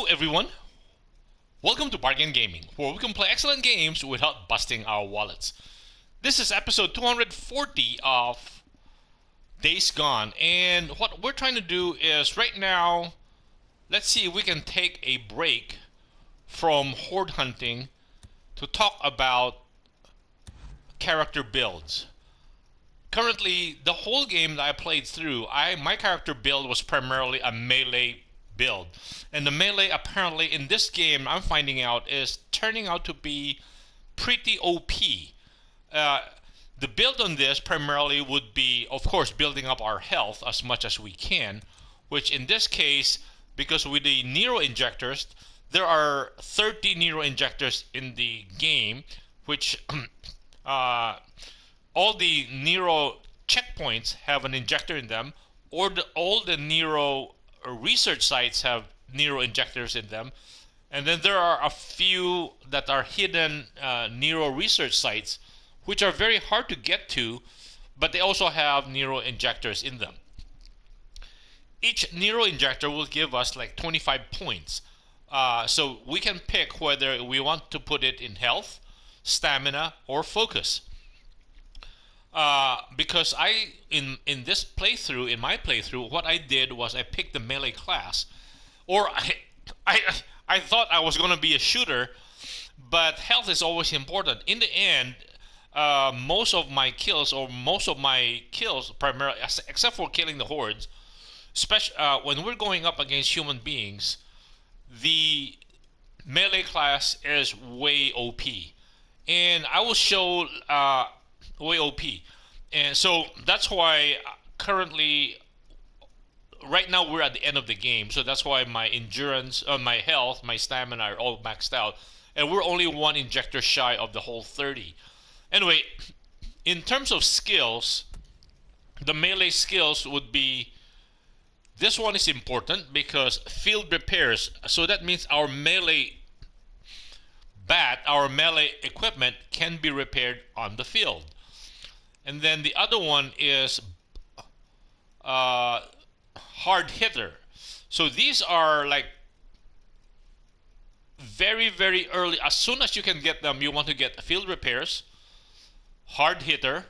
everyone, welcome to Bargain Gaming, where we can play excellent games without busting our wallets. This is episode 240 of Days Gone, and what we're trying to do is right now, let's see if we can take a break from horde hunting to talk about character builds. Currently, the whole game that I played through, my character build was primarily a melee build. And the melee apparently in this game, I'm finding out, is turning out to be pretty OP. The build on this primarily would be, of course, building up our health as much as we can, which in this case, because with the Nero injectors, there are 30 Nero injectors in the game, which all the Nero checkpoints have an injector in them, or all the Nero research sites have Nero injectors in them, and then there are a few that are hidden Nero research sites, which are very hard to get to, but they also have Nero injectors in them. Each Nero injector will give us like 25 points. So we can pick whether we want to put it in health, stamina, or focus. Because in this playthrough, in my playthrough, what I did was I picked the melee class, or I thought I was going to be a shooter, but health is always important. In the end, most of my kills, primarily, except for killing the hordes, especially when we're going up against human beings, the melee class is way OP, and I will show way OP. And so that's why currently, right now we're at the end of the game, so that's why my endurance, my health, my stamina are all maxed out, and we're only one injector shy of the whole 30. Anyway, in terms of skills, the melee skills would be, this one is important because field repairs, so that means our melee our melee equipment can be repaired on the field. And then the other one is hard hitter. So these are like very, very early. As soon as you can get them, you want to get field repairs, hard hitter.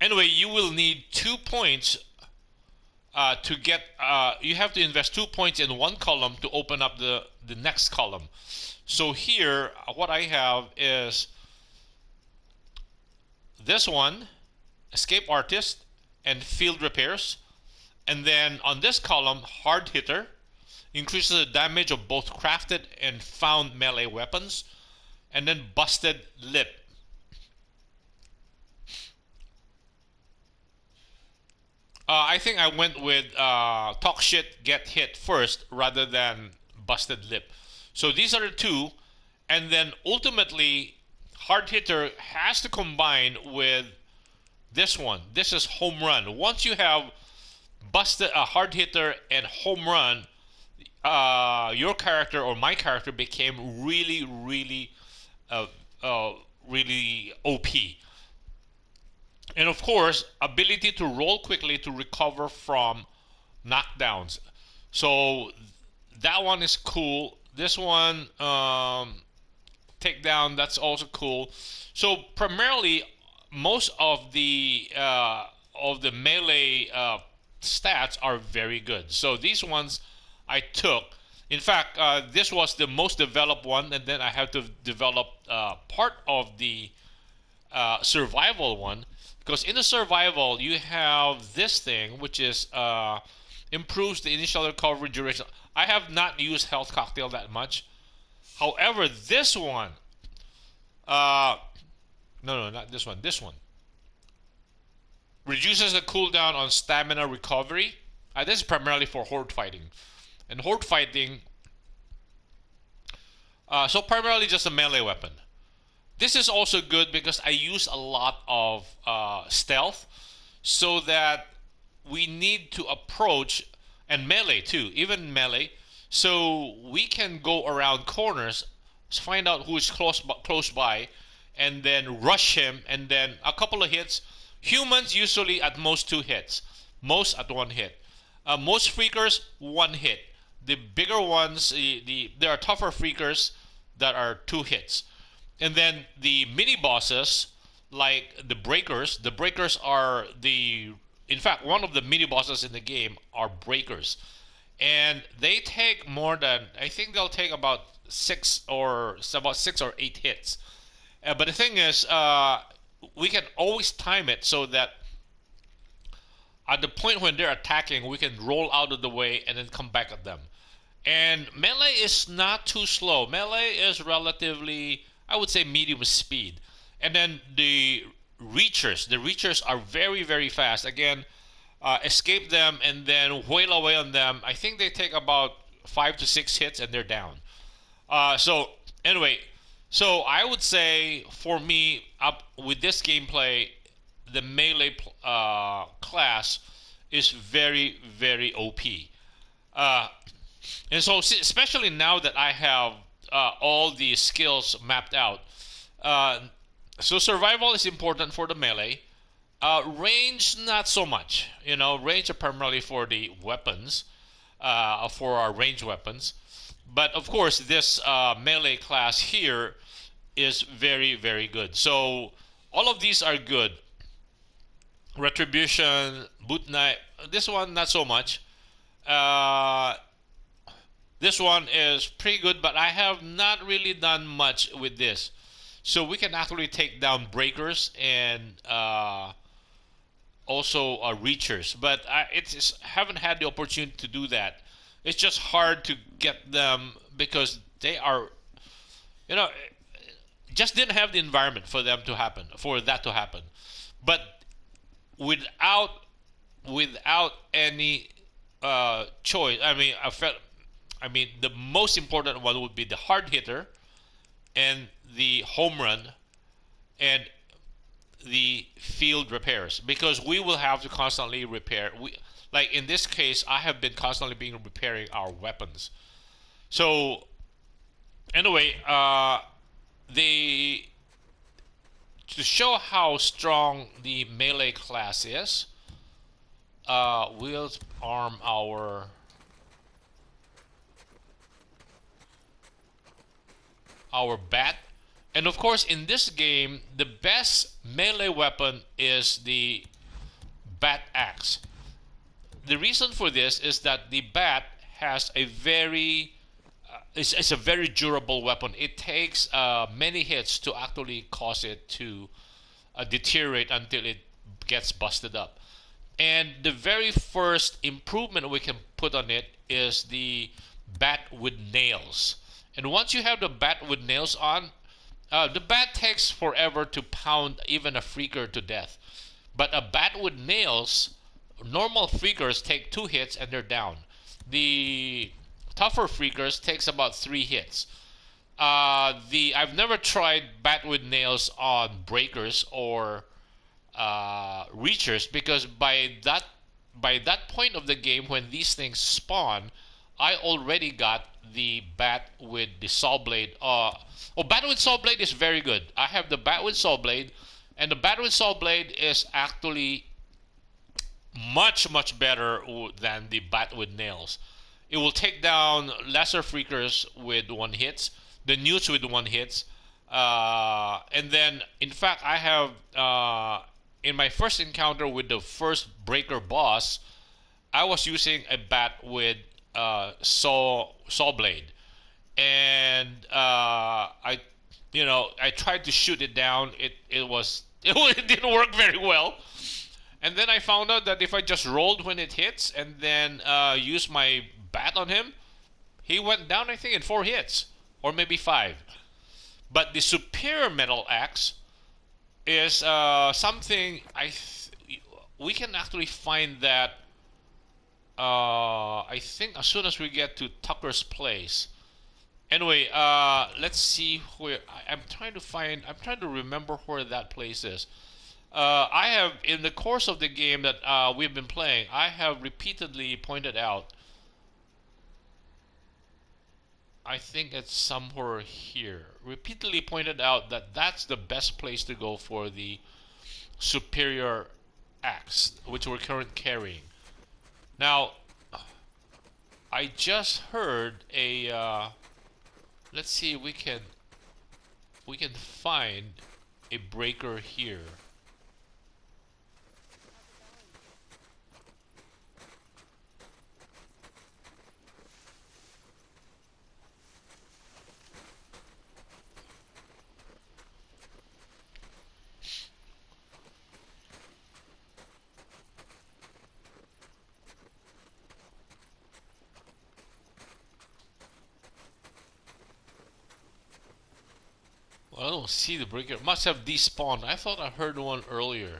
Anyway, you will need 2 points to get. You have to invest 2 points in one column to open up the next column. So here, what I have is this one, escape artist and field repairs, and then on this column, hard hitter, increases the damage of both crafted and found melee weapons, and then busted lip. I think I went with talk shit, get hit first rather than busted lip. So these are the two, and then ultimately hard hitter has to combine with this one. This is home run. Once you have busted a hard hitter and home run, your character or my character became really, really, really OP. And of course, ability to roll quickly to recover from knockdowns. So that one is cool. This one, takedown, that's also cool. So primarily, most of the melee stats are very good. So these ones I took. In fact, this was the most developed one, and then I have to develop part of the survival one, because in the survival you have this thing which is improves the initial recovery duration. I have not used health cocktail that much. However, this one, no, not this one. This one reduces the cooldown on stamina recovery. This is primarily for horde fighting, and horde fighting. So primarily just a melee weapon. This is also good because I use a lot of stealth, so that we need to approach, and melee too, even melee, so we can go around corners, find out who is close by, and then rush him, and then a couple of hits. Humans usually at most 2 hits, most at 1 hit. Most freakers 1 hit. The bigger ones, there are tougher freakers that are 2 hits. And then the mini bosses, like the breakers are in fact, one of the mini bosses in the game are breakers. And they take more than, I think they'll take about 6 or 8 hits. But the thing is, we can always time it so that at the point when they're attacking, we can roll out of the way and then come back at them. And melee is not too slow. Melee is relatively, I would say, medium speed. And then the reachers are very, very fast. Again, escape them and then wail away on them. I think they take about 5 to 6 hits and they're down. So anyway, so I would say for me, up with this gameplay, the melee class is very, very OP. Uh, and so, especially now that I have all the skills mapped out, uh, so survival is important for the melee. Range, not so much. Range are primarily for the weapons, for our range weapons. But of course, this melee class here is very, very good. So all of these are good. Retribution, boot knife. This one, not so much. Uh, this one is pretty good, but I have not really done much with this. So we can actually take down breakers and also reachers, but haven't had the opportunity to do that. It's just hard to get them because they are, you know, just didn't have the environment for that to happen. But without any choice, the most important one would be the hard hitter and the home run and the field repairs, because we will have to constantly repair. Like in this case, I have been constantly repairing our weapons. So anyway, the to show how strong the melee class is, we'll arm our bat. And of course, in this game, the best melee weapon is the bat axe. The reason for this is that the bat has it's a very durable weapon. It takes many hits to actually cause it to deteriorate until it gets busted up. And the very first improvement we can put on it is the bat with nails. And once you have the bat with nails on, the bat takes forever to pound even a freaker to death. But a bat with nails, normal freakers take 2 hits and they're down. The tougher freakers takes about 3 hits. I've never tried bat with nails on breakers or reachers, because by that point of the game when these things spawn, I already got the bat with the saw blade. Bat with saw blade is very good. I have the bat with saw blade, and the bat with saw blade is actually much, much better than the bat with nails. It will take down lesser freakers with 1 hits, the newts with 1 hits, and then in fact I have in my first encounter with the first breaker boss, I was using a bat with saw blade, and I tried to shoot it down. It didn't work very well. And then I found out that if I just rolled when it hits and then used my bat on him, he went down, I think, in 4 hits or maybe 5. But the superior metal axe is something we can actually find that. I think as soon as we get to Tucker's place. Anyway, let's see where I'm trying to remember where that place is. I have, in the course of the game that we've been playing, I have repeatedly pointed out. I think it's somewhere here. Repeatedly pointed out that that's the best place to go for the superior axe, which we're currently carrying. Now, I just heard a. Let's see if we can find a breaker here. Well, I don't see the breaker. Must have despawned. I thought I heard one earlier.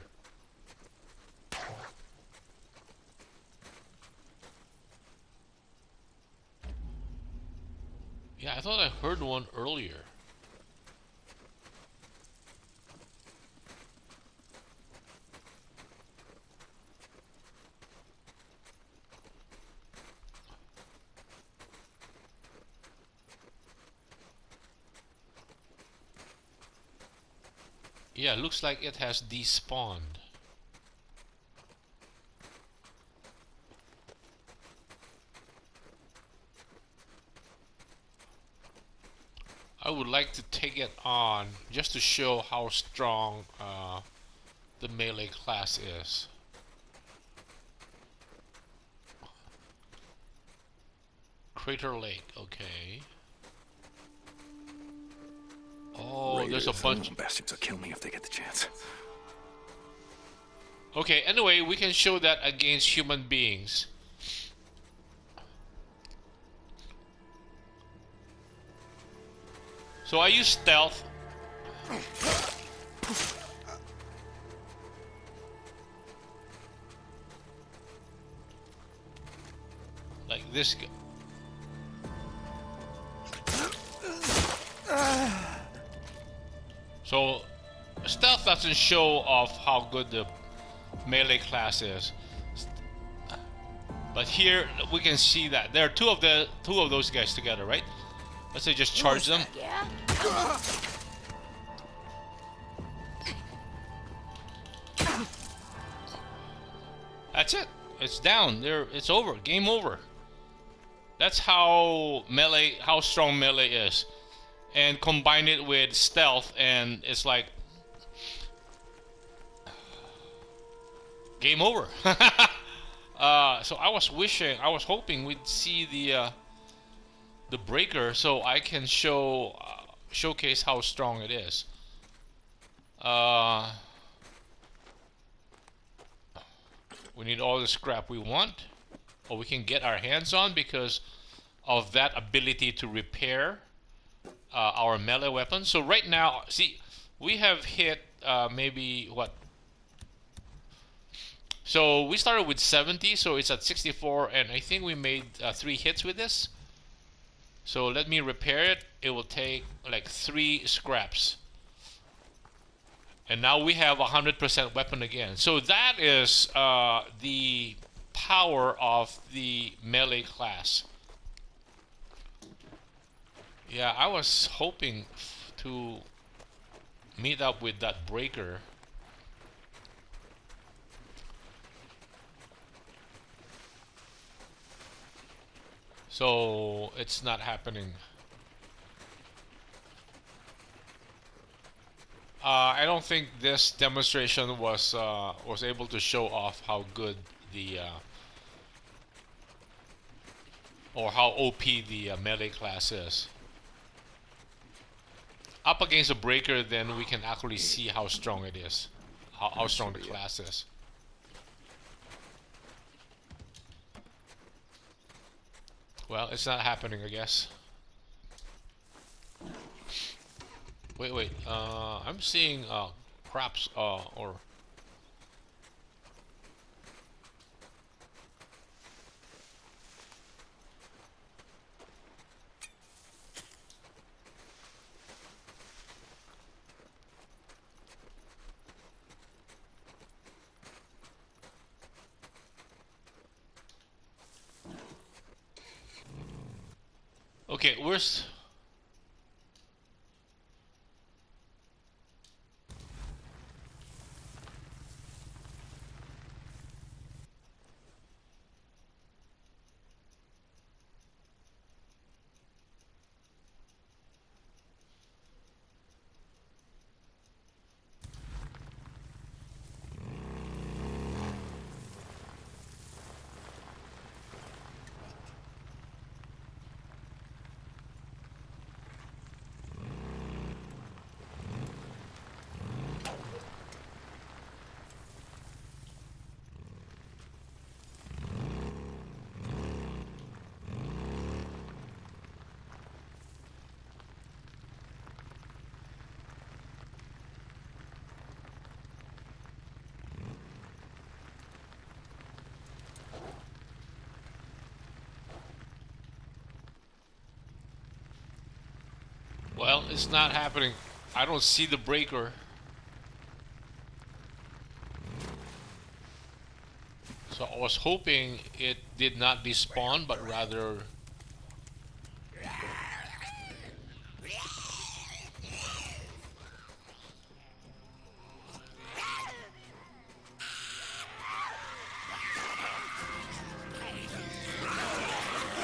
Yeah, I thought I heard one earlier. Yeah, looks like it has despawned. I would like to take it on just to show how strong the melee class is. Crater Lake, okay. Oh, Raiders. there's a bunch. Bastards will kill me if they get the chance. Okay, anyway, we can show that against human beings. So I use stealth. Like this guy. So stealth doesn't show off how good the melee class is. But here we can see that there are two of those guys together, right? Let's say just charge them. Yeah? That's it. It's down. There. It's over. Game over. That's how strong melee is, and combine it with stealth, and it's like game over. So I was hoping we'd see the breaker, so I can showcase how strong it is. We need all the scrap we want, or we can get our hands on, because of that ability to repair our melee weapons. So right now, see, we have hit maybe what? So we started with 70, so it's at 64, and I think we made 3 hits with this. So let me repair it. It will take like 3 scraps. And now we have 100% weapon again. So that is the power of the melee class. Yeah, I was hoping to meet up with that breaker. So it's not happening. I don't think this demonstration was able to show off how good the or how OP the melee class is. Up against a breaker, then we can actually see how strong it is, how strong the class is. Well, it's not happening, I guess. Wait. I'm seeing craps or. Okay, where's... Well, it's not happening. I don't see the breaker. So I was hoping it did not despawn, but rather...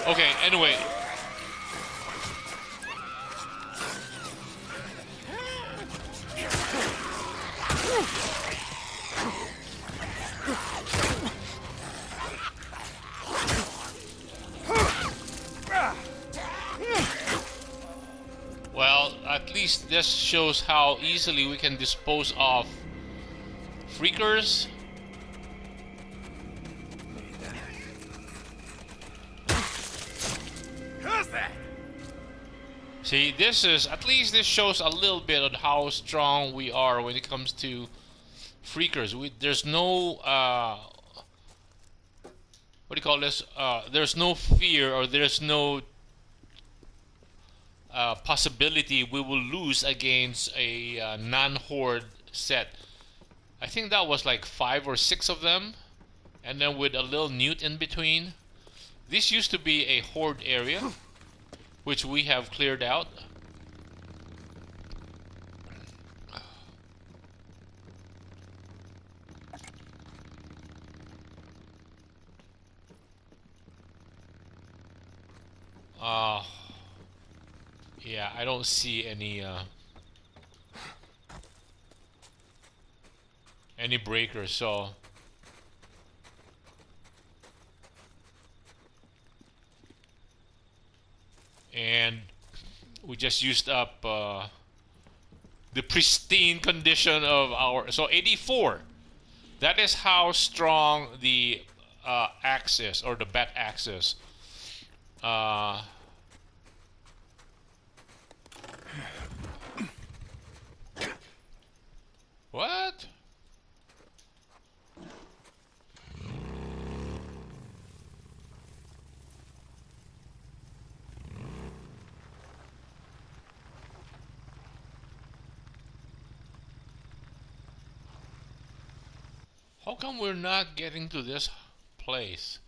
Okay, anyway. Well, at least this shows how easily we can dispose of freakers. Who's that? See, this is, at least this shows a little bit of how strong we are when it comes to freakers. There's no, what do you call this? There's no fear, or there's no possibility we will lose against a non-horde set. I think that was like 5 or 6 of them, and then with a little newt in between. This used to be a horde area, which we have cleared out. Yeah, I don't see any breakers, so and we just used up the pristine condition of our, so 84. That is how strong the axe is, or the bat axe is. What? How come we're not getting to this place?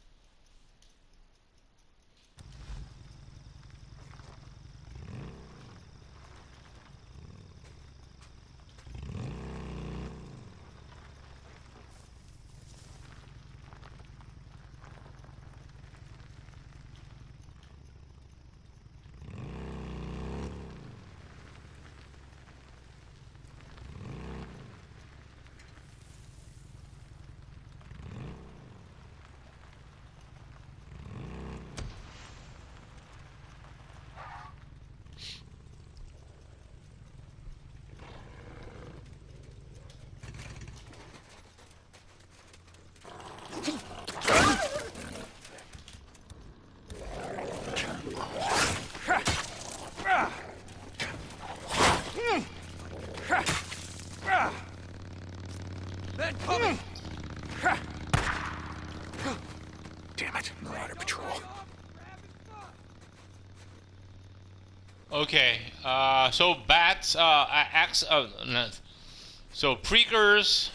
Damn it, Marauder Patrol. Okay, so bats, so preakers,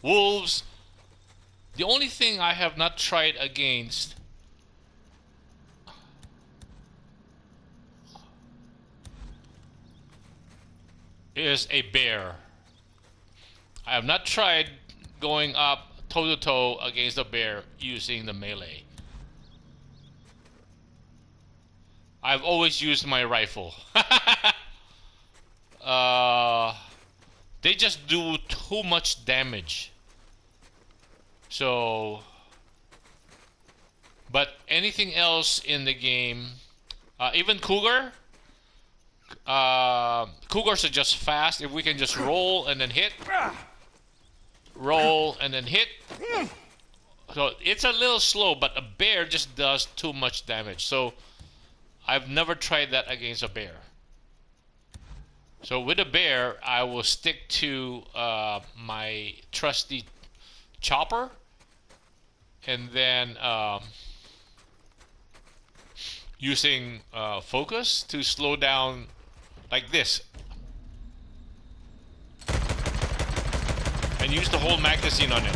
wolves. The only thing I have not tried against is a bear. I have not tried going up toe to toe against a bear using the melee. I've always used my rifle. They just do too much damage. So, but anything else in the game, even cougar, cougars are just fast. If we can just roll and then hit, roll and then hit. So it's a little slow, but a bear just does too much damage. So I've never tried that against a bear. So with a bear, I will stick to my trusty chopper, and then using focus to slow down like this, and use the whole magazine on it.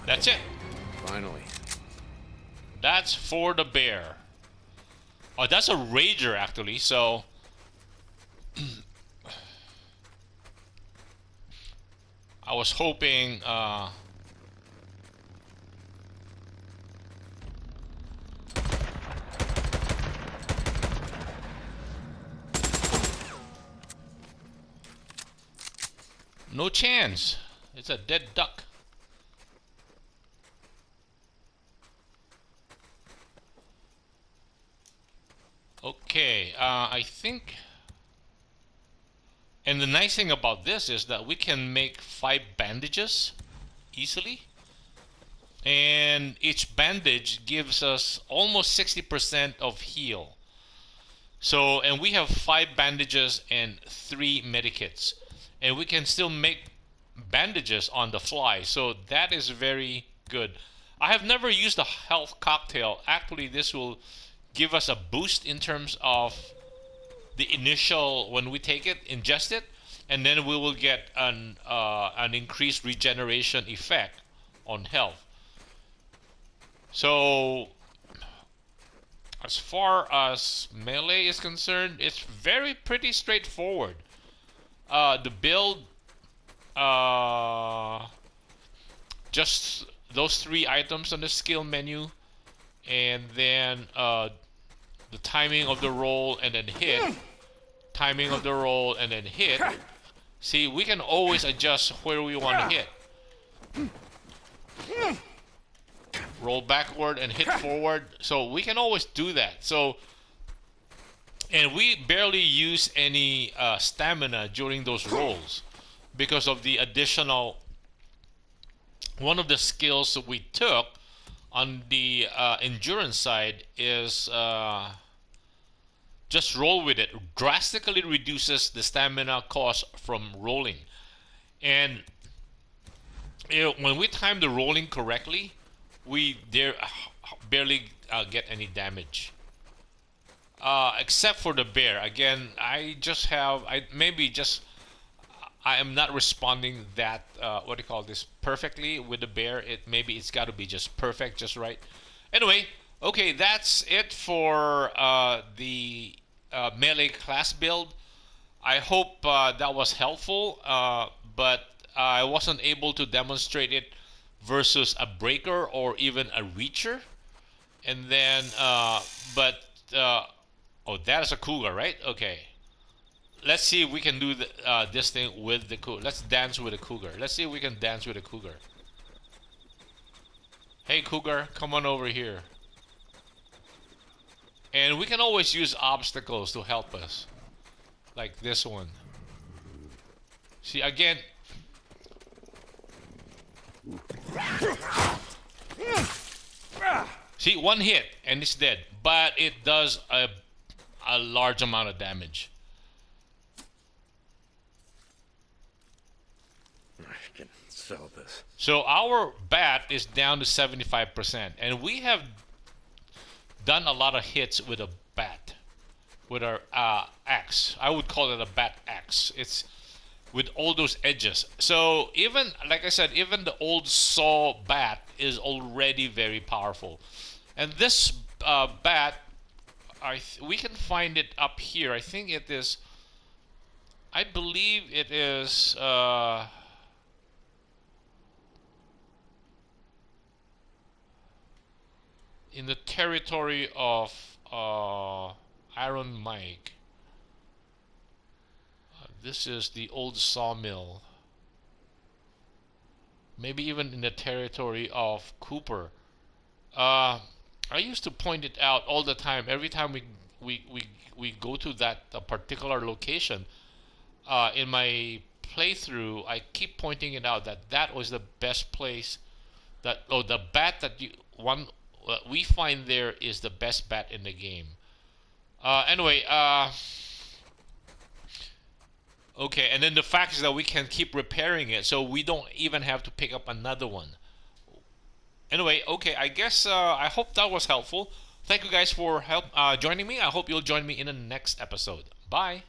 That's it. Finally. That's for the bear. Oh, that's a rager actually, so I was hoping no chance. It's a dead duck. Okay, I think, and the nice thing about this is that we can make 5 bandages easily, and each bandage gives us almost 60% of heal. So, and we have 5 bandages and 3 medikits, and we can still make bandages on the fly, so that is very good. I have never used a health cocktail. Actually, this will give us a boost in terms of the initial, when we take it, ingest it, and then we will get an increased regeneration effect on health. So as far as melee is concerned, it's very pretty straightforward. The build, just those 3 items on the skill menu, and then the timing of the roll and then hit, timing of the roll and then hit. See, we can always adjust where we want to hit. Roll backward and hit forward, so we can always do that. So, and we barely use any stamina during those rolls because of the additional, one of the skills that we took on the endurance side is just roll with it. Drastically reduces the stamina cost from rolling. And when we time the rolling correctly, we barely get any damage. Except for the bear. Again, I am not responding that what do you call this, perfectly with the bear. Maybe it's got to be just perfect, just right. Anyway, okay, that's it for the melee class build. I hope that was helpful, but I wasn't able to demonstrate it versus a breaker or even a reacher. And then, oh, that is a cougar, right? Okay. Let's see if we can do this thing with the cougar. Let's dance with a cougar. Let's see if we can dance with a cougar. Hey, cougar, come on over here. And we can always use obstacles to help us. Like this one. See, again. See, one hit and it's dead. But it does a large amount of damage. I can sell this. So our bat is down to 75%, and we have done a lot of hits with a bat, with our axe. I would call it a bat axe. It's with all those edges. So even, like I said, even the old saw bat is already very powerful. And this bat, we can find it up here. I think it is, I believe it is in the territory of Iron Mike. This is the old sawmill. Maybe even in the territory of Cooper. I used to point it out all the time. Every time we go to that particular location in my playthrough, I keep pointing it out that was the best place. The bat that we find there is the best bat in the game. Anyway, okay, and then the fact is that we can keep repairing it, so we don't even have to pick up another one. Anyway, okay, I guess I hope that was helpful. Thank you guys for joining me. I hope you'll join me in the next episode. Bye.